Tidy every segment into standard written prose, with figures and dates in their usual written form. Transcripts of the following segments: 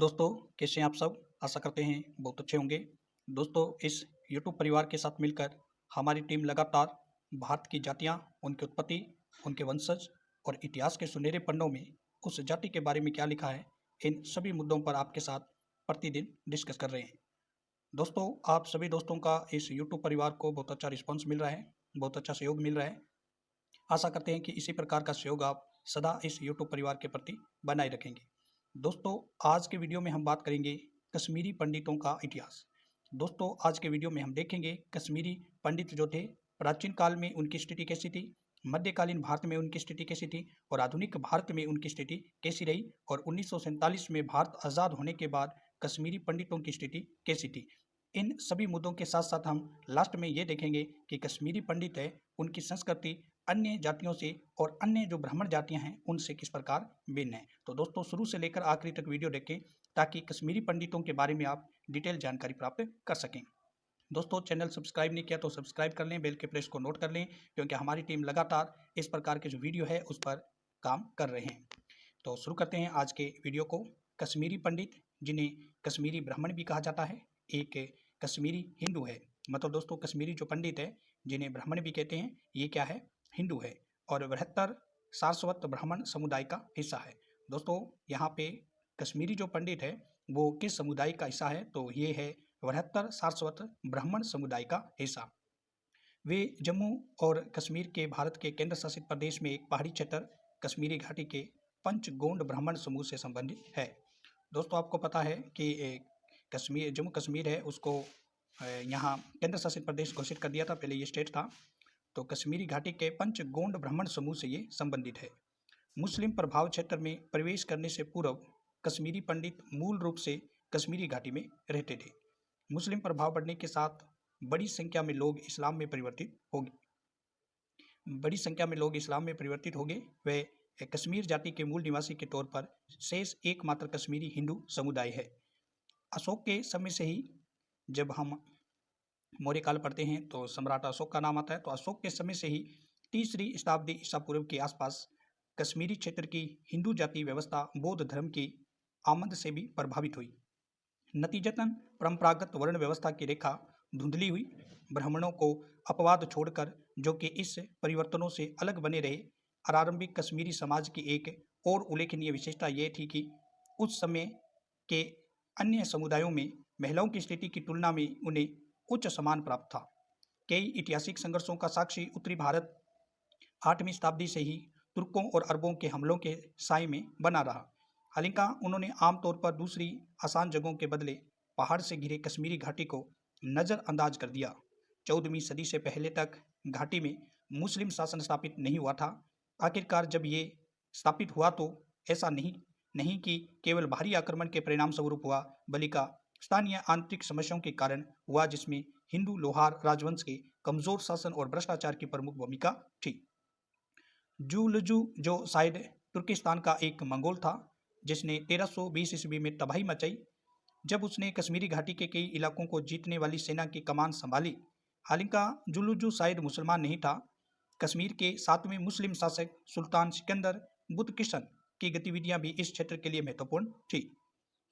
दोस्तों, कैसे हैं आप सब? आशा करते हैं बहुत अच्छे होंगे। दोस्तों, इस यूट्यूब परिवार के साथ मिलकर हमारी टीम लगातार भारत की जातियाँ, उनकी उत्पत्ति, उनके वंशज और इतिहास के सुनहरे पन्नों में उस जाति के बारे में क्या लिखा है, इन सभी मुद्दों पर आपके साथ प्रतिदिन डिस्कस कर रहे हैं। दोस्तों, आप सभी दोस्तों का इस यूट्यूब परिवार को बहुत अच्छा रिस्पॉन्स मिल रहा है, बहुत अच्छा सहयोग मिल रहा है। आशा करते हैं कि इसी प्रकार का सहयोग आप सदा इस यूट्यूब परिवार के प्रति बनाए रखेंगे। दोस्तों, आज के वीडियो में हम बात करेंगे कश्मीरी पंडितों का इतिहास। दोस्तों, आज के वीडियो में हम देखेंगे कश्मीरी पंडित जो थे, प्राचीन काल में उनकी स्थिति कैसी थी, मध्यकालीन भारत में उनकी स्थिति कैसी थी और आधुनिक भारत में उनकी स्थिति कैसी रही और 1947 में भारत आज़ाद होने के बाद कश्मीरी पंडितों की स्थिति कैसी थी। इन सभी मुद्दों के साथ साथ हम लास्ट में ये देखेंगे कि कश्मीरी पंडित है, उनकी संस्कृति अन्य जातियों से और अन्य जो ब्राह्मण जातियां हैं उनसे किस प्रकार भिन्न है। तो दोस्तों, शुरू से लेकर आखिरी तक वीडियो देखें ताकि कश्मीरी पंडितों के बारे में आप डिटेल जानकारी प्राप्त कर सकें। दोस्तों, चैनल सब्सक्राइब नहीं किया तो सब्सक्राइब कर लें, बेल के प्रेस को नोट कर लें, क्योंकि हमारी टीम लगातार इस प्रकार के जो वीडियो है उस पर काम कर रहे हैं। तो शुरू करते हैं आज के वीडियो को। कश्मीरी पंडित, जिन्हें कश्मीरी ब्राह्मण भी कहा जाता है, एक कश्मीरी हिंदू है। मतलब दोस्तों, कश्मीरी जो पंडित है, जिन्हें ब्राह्मण भी कहते हैं, ये क्या है? हिंदू है और बृहत्तर सारस्वत ब्राह्मण समुदाय का हिस्सा है। दोस्तों, यहाँ पे कश्मीरी जो पंडित है वो किस समुदाय का हिस्सा है? तो ये है बृहत्तर सारस्वत ब्राह्मण समुदाय का हिस्सा। वे जम्मू और कश्मीर के भारत के केंद्र शासित प्रदेश में एक पहाड़ी क्षेत्र कश्मीरी घाटी के पंचगोंड ब्राह्मण समूह से संबंधित है। दोस्तों, आपको पता है कि कश्मीर, जम्मू कश्मीर है, उसको यहाँ केंद्र शासित प्रदेश घोषित कर दिया था, पहले ये स्टेट था। तो कश्मीरी घाटी के पंचगोंड ब्राह्मण समूह से ये संबंधित है। मुस्लिम प्रभाव क्षेत्र में प्रवेश करने से पूर्व कश्मीरी पंडित मूल रूप से कश्मीरी घाटी में रहते थे। मुस्लिम प्रभाव बढ़ने के साथ बड़ी संख्या में लोग इस्लाम में परिवर्तित हो गए। वे कश्मीर जाति के मूल निवासी के तौर पर शेष एकमात्र कश्मीरी हिंदू समुदाय है। अशोक के समय से ही, जब हम मौर्य काल पढ़ते हैं तो सम्राट अशोक का नाम आता है, तो अशोक के समय से ही 3री शताब्दी ईसा पूर्व के आसपास कश्मीरी क्षेत्र की हिंदू जाति व्यवस्था बौद्ध धर्म की आमद से भी प्रभावित हुई। नतीजतन परंपरागत वर्ण व्यवस्था की रेखा धुंधली हुई। ब्राह्मणों को अपवाद छोड़कर, जो कि इस परिवर्तनों से अलग बने रहे, आरंभिक कश्मीरी समाज की एक और उल्लेखनीय विशेषता यह थी कि उस समय के अन्य समुदायों में महिलाओं की स्थिति की तुलना में उन्हें उच्च सम्मान प्राप्त था। कई ऐतिहासिक संघर्षों का साक्षी उत्तरी भारत 8वीं शताब्दी से ही तुर्कों और अरबों के हमलों के साए में बना रहा। हालांकि उन्होंने आमतौर पर दूसरी आसान जगहों के बदले पहाड़ से घिरे कश्मीरी घाटी को नज़रअंदाज कर दिया। 14वीं सदी से पहले तक घाटी में मुस्लिम शासन स्थापित नहीं हुआ था। आखिरकार जब ये स्थापित हुआ तो ऐसा नहीं कि केवल बाहरी आक्रमण के परिणाम स्वरूप हुआ, बल्कि स्थानीय आंतरिक समस्याओं के कारण हुआ, जिसमें हिंदू लोहार राजवंश के कमजोर शासन और भ्रष्टाचार की प्रमुख भूमिका थी। जुलजू, जो शायद तुर्किस्तान का एक मंगोल था, जिसने 1320 ईस्वी में तबाही मचाई जब उसने कश्मीरी घाटी के कई इलाकों को जीतने वाली सेना की कमान संभाली। हालांकि जुलजू शायद मुसलमान नहीं था। कश्मीर के 7वें मुस्लिम शासक सुल्तान सिकंदर बुतकिशन की गतिविधियां भी इस क्षेत्र के लिए महत्वपूर्ण थी।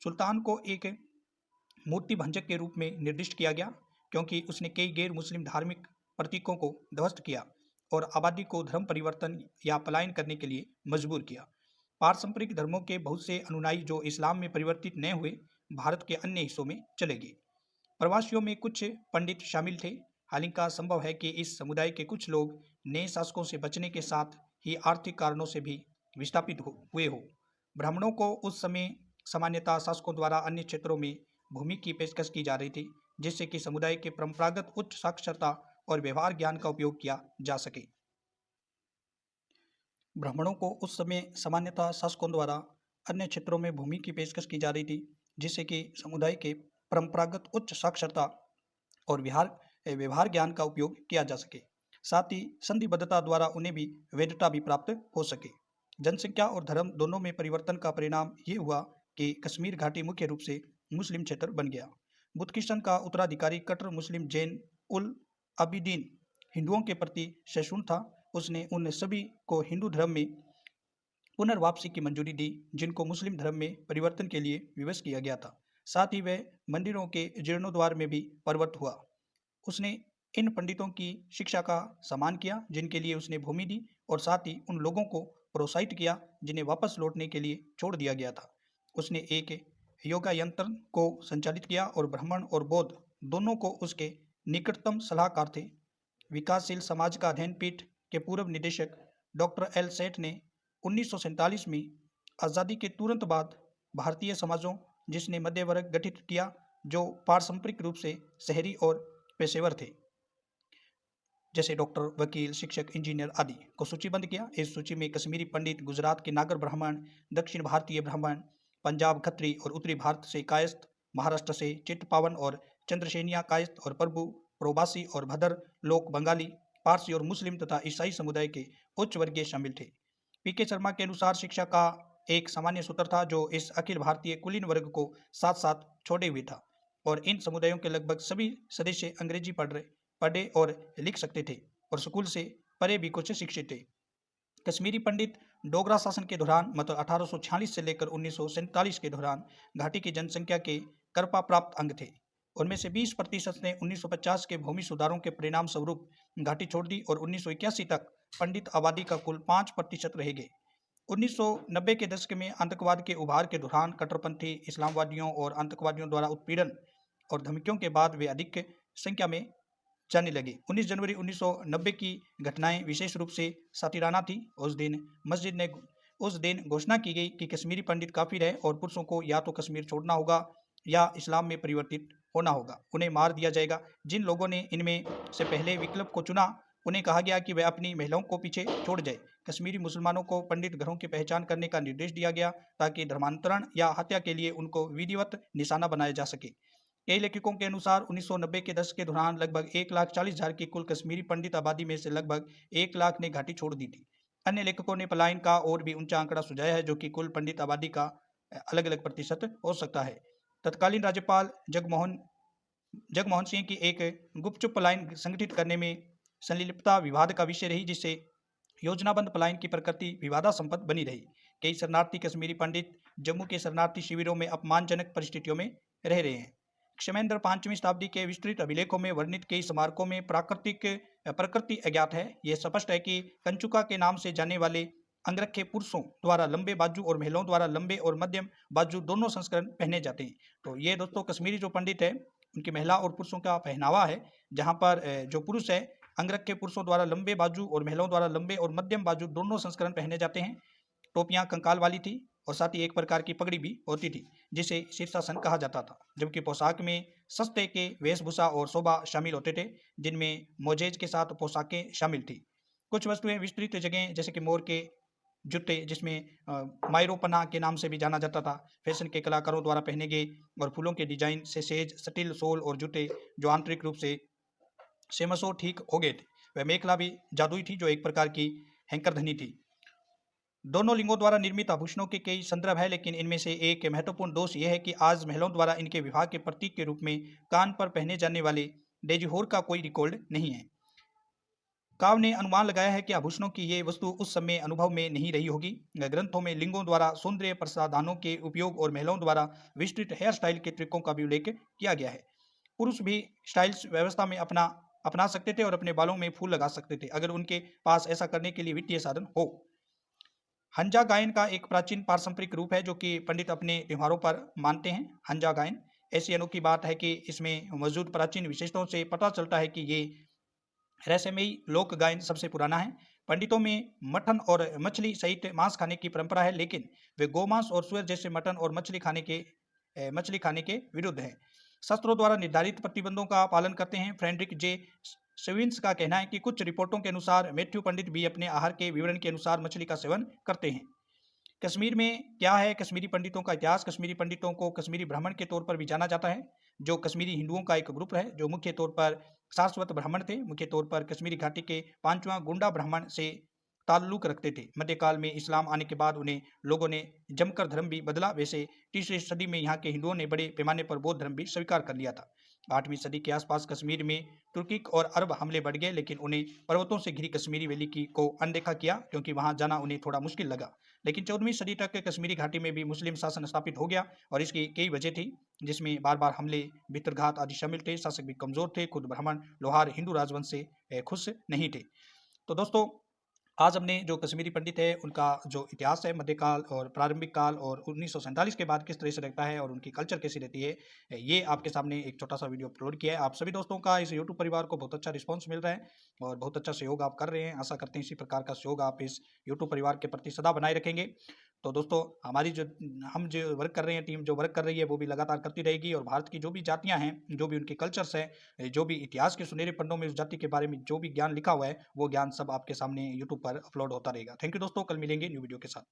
सुल्तान को एक मूर्ति भंजक के रूप में निर्दिष्ट किया गया, क्योंकि उसने कई गैर मुस्लिम धार्मिक प्रतीकों को ध्वस्त किया और आबादी को धर्म परिवर्तन या पलायन करने के लिए मजबूर किया। पारंपरिक धर्मों के बहुत से अनुयायी जो इस्लाम में परिवर्तित न हुए, भारत के अन्य हिस्सों में चले गए। प्रवासियों में कुछ पंडित शामिल थे। हालांकि संभव है कि इस समुदाय के कुछ लोग नए शासकों से बचने के साथ ही आर्थिक कारणों से भी विस्थापित हुए हो। ब्राह्मणों को उस समय सामान्यतः शासकों द्वारा अन्य क्षेत्रों में भूमि की पेशकश की जा रही थी, जिससे कि समुदाय के परंपरागत उच्च साक्षरता और व्यवहार ज्ञान का उपयोग किया जा सके। ब्राह्मणों को उस समय सामान्यतः शासकों द्वारा अन्य क्षेत्रों में भूमि की पेशकश की जा रही थी, जिससे कि समुदाय के परंपरागत उच्च साक्षरता और व्यवहार ज्ञान का उपयोग किया जा सके। साथ ही संधिबद्धता द्वारा उन्हें भी वैधता भी प्राप्त हो सके। जनसंख्या और धर्म दोनों में परिवर्तन का परिणाम ये हुआ कि कश्मीर घाटी मुख्य रूप से मुस्लिम क्षेत्र बन गया। बुतकिशन का उत्तराधिकारी कट्टर मुस्लिम जैन उल अबिदीन हिंदुओं के प्रति सहिष्णु था। उसने उन सभी को हिंदू धर्म में पुनर्वापसी की मंजूरी दी, जिनको मुस्लिम धर्म में परिवर्तन के लिए विवश किया गया था। साथ ही वह मंदिरों के जीर्णोद्धार में भी प्रवृत्त हुआ। उसने इन पंडितों की शिक्षा का सम्मान किया जिनके लिए उसने भूमि दी, और साथ ही उन लोगों को प्रोत्साहित किया जिन्हें वापस लौटने के लिए छोड़ दिया गया था। उसने एक योगा यंत्र को संचालित किया और ब्राह्मण और बौद्ध दोनों को उसके निकटतम सलाहकार थे। विकासशील समाज का अध्ययन पीठ के पूर्व निदेशक डॉक्टर एल सेठ ने 1947 में आज़ादी के तुरंत बाद भारतीय समाजों जिसने मध्य वर्ग गठित किया जो पारंपरिक रूप से शहरी और पेशेवर थे, जैसे डॉक्टर, वकील, शिक्षक, इंजीनियर आदि को सूचीबद्ध किया। इस सूची में कश्मीरी पंडित, गुजरात के नागर ब्राह्मण, दक्षिण भारतीय ब्राह्मण, पंजाब खत्री और उत्तरी भारत से कायस्थ, महाराष्ट्र से चित्तपावन और चंद्रसेनिया कायस्थ और प्रभु, प्रवासी और भद्र लोक, बंगाली, पारसी और मुस्लिम तथा ईसाई समुदाय के उच्च वर्गीय शामिल थे। पीके शर्मा के अनुसार शिक्षा का एक सामान्य सूत्र था जो इस अखिल भारतीय कुलीन वर्ग को साथ साथ छोड़े हुए था, और इन समुदायों के लगभग सभी सदस्य अंग्रेजी पढ़े और लिख सकते थे और स्कूल से परे भी कुछ शिक्षित थे। कश्मीरी पंडित डोगरा शासन के दौरान मतलब 1846 से लेकर 1947 के दौरान घाटी की जनसंख्या के कर्पा प्राप्त अंग थे। उनमें से 20% ने 1950 के भूमि सुधारों के परिणाम स्वरूप घाटी छोड़ दी और 1981 तक पंडित आबादी का कुल 5% रह गए। 1990 के दशक में आतंकवाद के उभार के दौरान कट्टरपंथी इस्लामवादियों और आतंकवादियों द्वारा उत्पीड़न और धमकियों के बाद वे अधिक संख्या में जाने लगे। 19 जनवरी 1990 की घटनाएं विशेष रूप से सातिराना थी। उस दिन घोषणा की गई कि कश्मीरी पंडित काफिर है और पुरुषों को या तो कश्मीर छोड़ना होगा या इस्लाम में परिवर्तित होना होगा, उन्हें मार दिया जाएगा। जिन लोगों ने इनमें से पहले विकल्प को चुना उन्हें कहा गया कि वे अपनी महिलाओं को पीछे छोड़ जाए। कश्मीरी मुसलमानों को पंडित घरों की पहचान करने का निर्देश दिया गया ताकि धर्मांतरण या हत्या के लिए उनको विधिवत निशाना बनाया जा सके। कई लेखकों के अनुसार 1990 के दशक के दौरान लगभग 1,40,000 की कुल कश्मीरी पंडित आबादी में से लगभग 1 लाख ने घाटी छोड़ दी थी। अन्य लेखकों ने पलायन का और भी ऊंचा आंकड़ा सुझाया है जो कि कुल पंडित आबादी का अलग अलग प्रतिशत हो सकता है। तत्कालीन राज्यपाल जगमोहन सिंह की एक गुपचुप पलायन संगठित करने में संलिप्तता विवाद का विषय रही, जिससे योजनाबद्ध पलायन की प्रकृति विवादास्पद बनी रही। कई शरणार्थी कश्मीरी पंडित जम्मू के शरणार्थी शिविरों में अपमानजनक परिस्थितियों में रह रहे हैं। क्षेमेंद्र 5वीं शताब्दी के विस्तृत अभिलेखों में वर्णित कई स्मारकों में प्रकृति अज्ञात है। यह स्पष्ट है कि कंचुका के नाम से जाने वाले अंगरखे पुरुषों द्वारा लंबे बाजू और महिलाओं द्वारा लंबे और मध्यम बाजू दोनों संस्करण पहने जाते हैं। तो ये दोस्तों कश्मीरी जो पंडित है उनकी महिला और पुरुषों का पहनावा है, जहाँ पर जो पुरुष है अंगरखे पुरुषों द्वारा लंबे बाजू और महिलाओं द्वारा लंबे और मध्यम बाजू दोनों संस्करण पहने जाते हैं। टोपियां कंकाल वाली थी और साथ ही एक प्रकार की पगड़ी भी होती थी जिसे शीर्षासन कहा जाता था, जबकि पोशाक में सस्ते के वेशभूषा और शोभा शामिल होते थे जिनमें मोजेज के साथ पोशाकें शामिल थी। कुछ वस्तुएं विस्तृत जगह जैसे कि मोर के जूते, जिसमें मायरोपना के नाम से भी जाना जाता था, फैशन के कलाकारों द्वारा पहने गए और फूलों के डिजाइन से सेज स्टील सोल और जूते जो आंतरिक रूप से सेमसो ठीक हो गए थे। वह मेखला भी जादुई थी जो एक प्रकार की हैंकरधनी थी। दोनों लिंगों द्वारा निर्मित आभूषणों के कई संदर्भ है, लेकिन इनमें से एक महत्वपूर्ण दोष यह है कि आज महिलाओं द्वारा इनके विवाह के प्रतीक के रूप में कान पर पहने जाने वाले डेजिहोर का कोई रिकॉर्ड नहीं है। काव ने अनुमान लगाया है कि आभूषणों की ये वस्तु उस समय अनुभव में नहीं रही होगी। ग्रंथों में लिंगों द्वारा सौंदर्य प्रसाधनों के उपयोग और महिलाओं द्वारा विस्तृत हेयर स्टाइल के ट्रिकों का भी उल्लेख किया गया है। पुरुष भी स्टाइल्स व्यवस्था में अपना सकते थे और अपने बालों में फूल लगा सकते थे अगर उनके पास ऐसा करने के लिए वित्तीय साधन हो। हंजा गायन का एक प्राचीन पारंपरिक रूप है जो कि पंडित अपने त्योहारों पर मानते हैं। हंजा गायन ऐसी अनोखी बात है कि इसमें मौजूद प्राचीन विशेषताओं से पता चलता है कि ये रहस्यमयी लोक गायन सबसे पुराना है। पंडितों में मटन और मछली सहित मांस खाने की परंपरा है, लेकिन वे गोमांस और सुअर जैसे मटन और मछली खाने के विरुद्ध है। शास्त्रों द्वारा निर्धारित प्रतिबंधों का पालन करते हैं। फ्रेडरिक जे स्विंस का कहना है कि कुछ रिपोर्टों के अनुसार मैथ्यू पंडित भी अपने आहार के विवरण के अनुसार मछली का सेवन करते हैं। कश्मीर में क्या है कश्मीरी पंडितों का इतिहास। कश्मीरी पंडितों को कश्मीरी ब्राह्मण के तौर पर भी जाना जाता है, जो कश्मीरी हिंदुओं का एक ग्रुप है जो मुख्य तौर पर सारस्वत ब्राह्मण थे। मुख्य तौर पर कश्मीरी घाटी के 5वां गुंडा ब्राह्मण से ताल्लुक रखते थे। मध्यकाल में इस्लाम आने के बाद उन्हें लोगों ने जमकर धर्म भी बदला। वैसे 3री सदी में यहाँ के हिंदुओं ने बड़े पैमाने पर बौद्ध धर्म भी स्वीकार कर लिया था। 8वीं सदी के आसपास कश्मीर में तुर्किक और अरब हमले बढ़ गए, लेकिन उन्हें पर्वतों से घिरी कश्मीरी वैली को अनदेखा किया क्योंकि वहां जाना उन्हें थोड़ा मुश्किल लगा। लेकिन 14वीं सदी तक कश्मीरी घाटी में भी मुस्लिम शासन स्थापित हो गया और इसकी कई वजह थी, जिसमें बार-बार हमले, भितरघात आदि शामिल थे। शासक भी कमज़ोर थे, खुद ब्राह्मण लोहार हिंदू राजवंश से खुश नहीं थे। तो दोस्तों, आज हमने जो कश्मीरी पंडित है उनका जो इतिहास है मध्यकाल और प्रारंभिक काल और 1947 के बाद किस तरह से रहता है और उनकी कल्चर कैसी रहती है, ये आपके सामने एक छोटा सा वीडियो अपलोड किया है। आप सभी दोस्तों का इस यूट्यूब परिवार को बहुत अच्छा रिस्पांस मिल रहा है और बहुत अच्छा सहयोग आप कर रहे हैं। आशा करते हैं इसी प्रकार का सहयोग आप इस यूट्यूब परिवार के प्रति सदा बनाए रखेंगे। तो दोस्तों, हमारी जो हम जो वर्क कर रहे हैं, टीम जो वर्क कर रही है वो भी लगातार करती रहेगी और भारत की जो भी जातियाँ हैं, जो भी उनके कल्चर्स हैं, जो भी इतिहास के सुनहरे पन्नों में उस जाति के बारे में जो भी ज्ञान लिखा हुआ है, वो ज्ञान सब आपके सामने यूट्यूब पर अपलोड होता रहेगा। थैंक यू दोस्तों, कल मिलेंगे न्यू वीडियो के साथ।